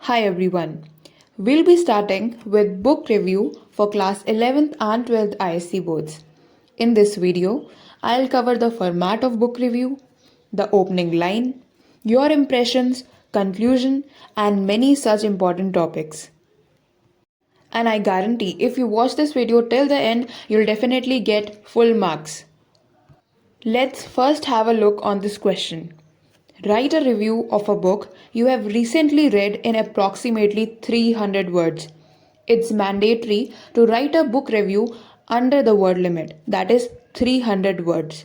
Hi everyone. We'll be starting with book review for class 11th and 12th ISC boards. In this video, I'll cover the format of book review, the opening line, your impressions, conclusion, and many such important topics. And I guarantee if you watch this video till the end, you'll definitely get full marks. Let's first have a look on this question. Write a review of a book you have recently read in approximately 300 words. It's mandatory to write a book review under the word limit, that is 300 words.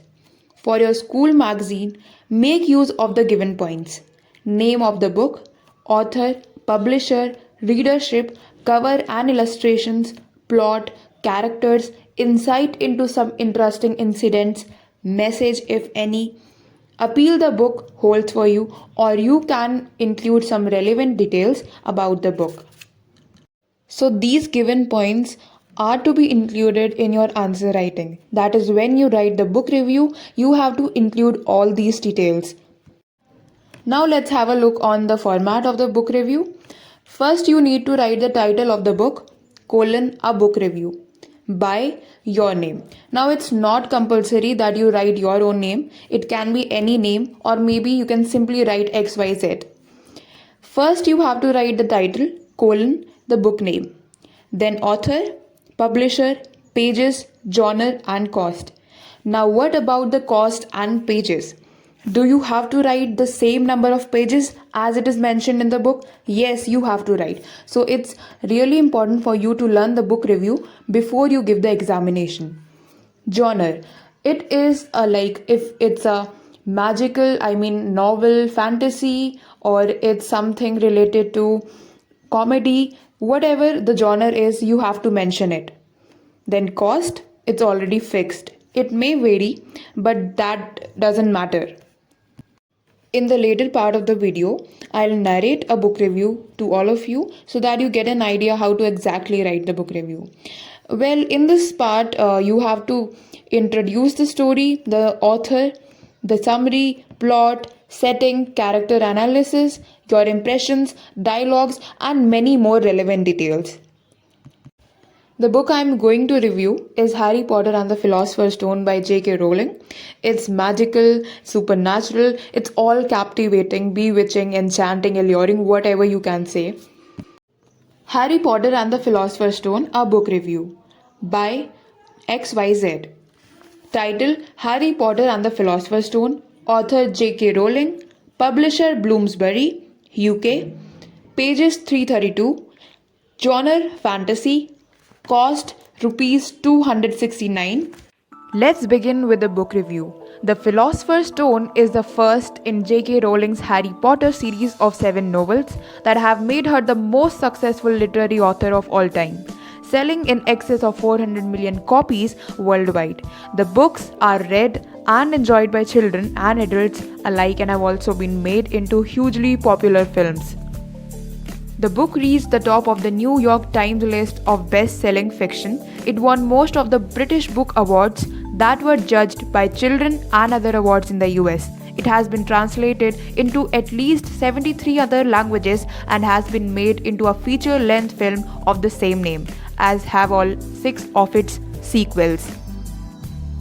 For your school magazine, make use of the given points: name of the book, author, publisher, readership, cover and illustrations, plot, characters, insight into some interesting incidents, message if any, appeal the book holds for you, or you can include some relevant details about the book. So these given points are to be included in your answer writing. That is, when you write the book review, you have to include all these details. Now let's have a look on the format of the book review. First, you need to write the title of the book, a book review, by your name. Now it's not compulsory that you write your own name. It can be any name, or maybe you can simply write XYZ. First, you have to write the title, the book name. Then author, publisher, pages, genre and cost. Now what about the cost and pages? Do you have to write the same number of pages as it is mentioned in the book? Yes, you have to write. So it's really important for you to learn the book review before you give the examination. Genre. It is like if it's a magical, novel, fantasy, or it's something related to comedy, whatever the genre is, you have to mention it. Then cost, it's already fixed. It may vary, but that doesn't matter. In the later part of the video, I'll narrate a book review to all of you so that you get an idea how to exactly write the book review. Well, in this part, you have to introduce the story, the author, the summary, plot, setting, character analysis, your impressions, dialogues, and many more relevant details. The book I am going to review is Harry Potter and the Philosopher's Stone by J.K. Rowling. It's magical, supernatural, it's all captivating, bewitching, enchanting, alluring, whatever you can say. Harry Potter and the Philosopher's Stone, a book review by XYZ. Title: Harry Potter and the Philosopher's Stone. Author: J.K. Rowling. Publisher: Bloomsbury, UK. Pages: 332. Genre: fantasy. Cost: Rs 269. Let's begin with the book review. The Philosopher's Stone is the first in J.K. Rowling's Harry Potter series of 7 novels that have made her the most successful literary author of all time, selling in excess of 400 million copies worldwide. The books are read and enjoyed by children and adults alike and have also been made into hugely popular films. The book reached the top of the New York Times list of best-selling fiction. It won most of the British Book Awards that were judged by children and other awards in the US. It has been translated into at least 73 other languages and has been made into a feature-length film of the same name, as have all 6 of its sequels.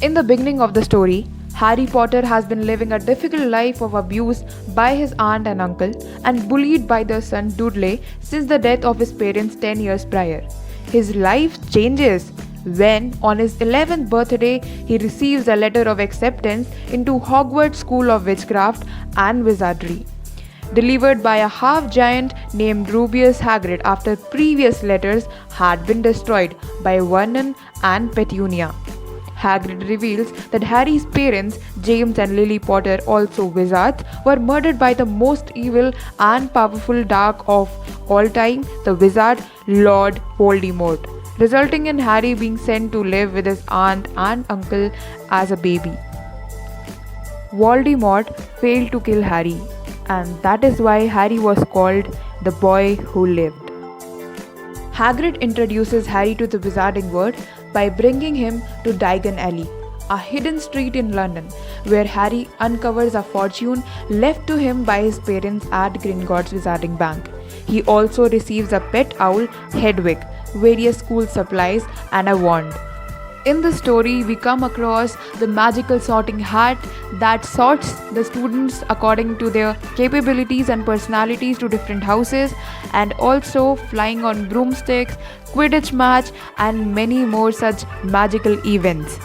In the beginning of the story, Harry Potter has been living a difficult life of abuse by his aunt and uncle and bullied by their son Dudley since the death of his parents 10 years prior. His life changes when, on his 11th birthday, he receives a letter of acceptance into Hogwarts School of Witchcraft and Wizardry, delivered by a half-giant named Rubeus Hagrid after previous letters had been destroyed by Vernon and Petunia. Hagrid reveals that Harry's parents, James and Lily Potter, also wizards, were murdered by the most evil and powerful dark of all time, the wizard Lord Voldemort, resulting in Harry being sent to live with his aunt and uncle as a baby. Voldemort failed to kill Harry, and that is why Harry was called the boy who lived. Hagrid introduces Harry to the wizarding world by bringing him to Diagon Alley, a hidden street in London where Harry uncovers a fortune left to him by his parents at Gringotts Wizarding Bank. He also receives a pet owl, Hedwig, various school supplies, and a wand. In the story, we come across the magical sorting hat that sorts the students according to their capabilities and personalities to different houses, and also flying on broomsticks, Quidditch match, and many more such magical events.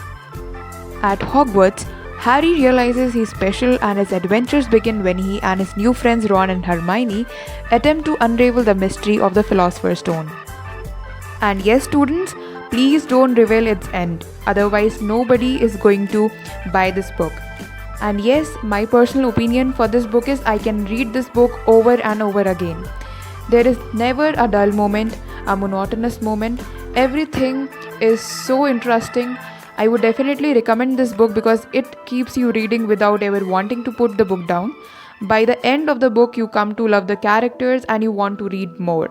At Hogwarts, Harry realizes he's special and his adventures begin when he and his new friends Ron and Hermione attempt to unravel the mystery of the Philosopher's Stone. And yes, students, please don't reveal its end, otherwise, nobody is going to buy this book. And yes, my personal opinion for this book is I can read this book over and over again. There is never a dull moment, a monotonous moment. Everything is so interesting. I would definitely recommend this book because it keeps you reading without ever wanting to put the book down. By the end of the book, you come to love the characters and you want to read more.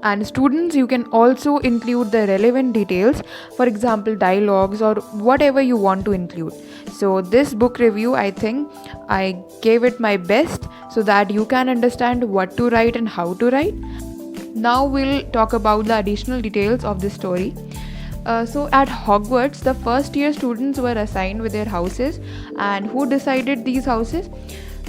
And students, you can also include the relevant details, for example dialogues or whatever you want to include. So this book review, I think I gave it my best so that you can understand what to write and how to write. Now we'll talk about the additional details of this story. So at Hogwarts, the first year students were assigned with their houses, and who decided these houses?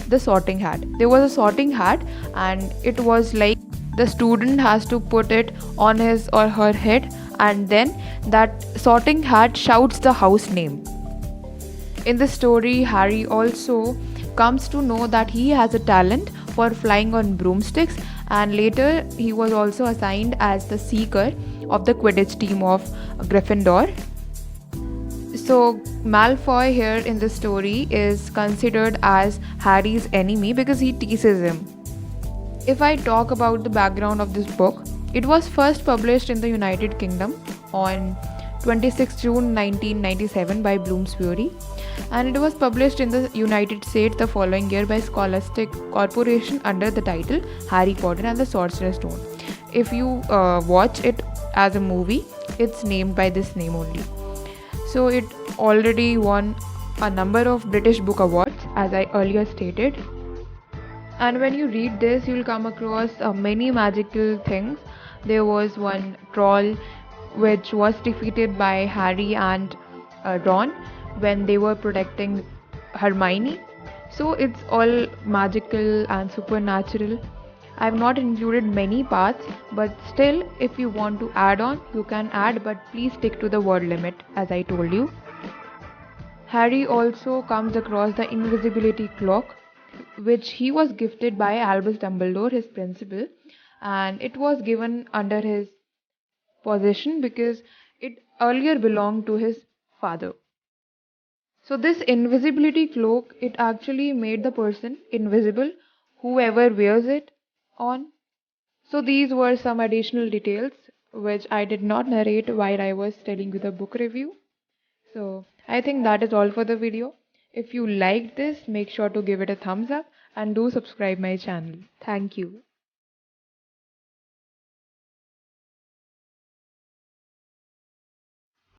The sorting hat. There was a sorting hat, and it was like the student has to put it on his or her head, and then that sorting hat shouts the house name. In the story, Harry also comes to know that he has a talent for flying on broomsticks, and later he was also assigned as the seeker of the Quidditch team of Gryffindor. So Malfoy here in the story is considered as Harry's enemy because he teases him. If I talk about the background of this book, it was first published in the United Kingdom on 26 June 1997 by Bloomsbury, and it was published in the United States the following year by Scholastic Corporation under the title Harry Potter and the Sorcerer's Stone. If you watch it as a movie, it's named by this name only. So it already won a number of British Book Awards, as I earlier stated. And when you read this, you'll come across many magical things. There was one troll which was defeated by Harry and Ron when they were protecting Hermione. So it's all magical and supernatural. I have not included many parts, but still, if you want to add on, you can add, but please stick to the word limit as I told you. Harry also comes across the Invisibility Cloak, which he was gifted by Albus Dumbledore, his principal, and it was given under his possession because it earlier belonged to his father. So this invisibility cloak, it actually made the person invisible, whoever wears it on. So these were some additional details which I did not narrate while I was telling you the book review. So I think that is all for the video. If you liked this, make sure to give it a thumbs up and do subscribe my channel. Thank you.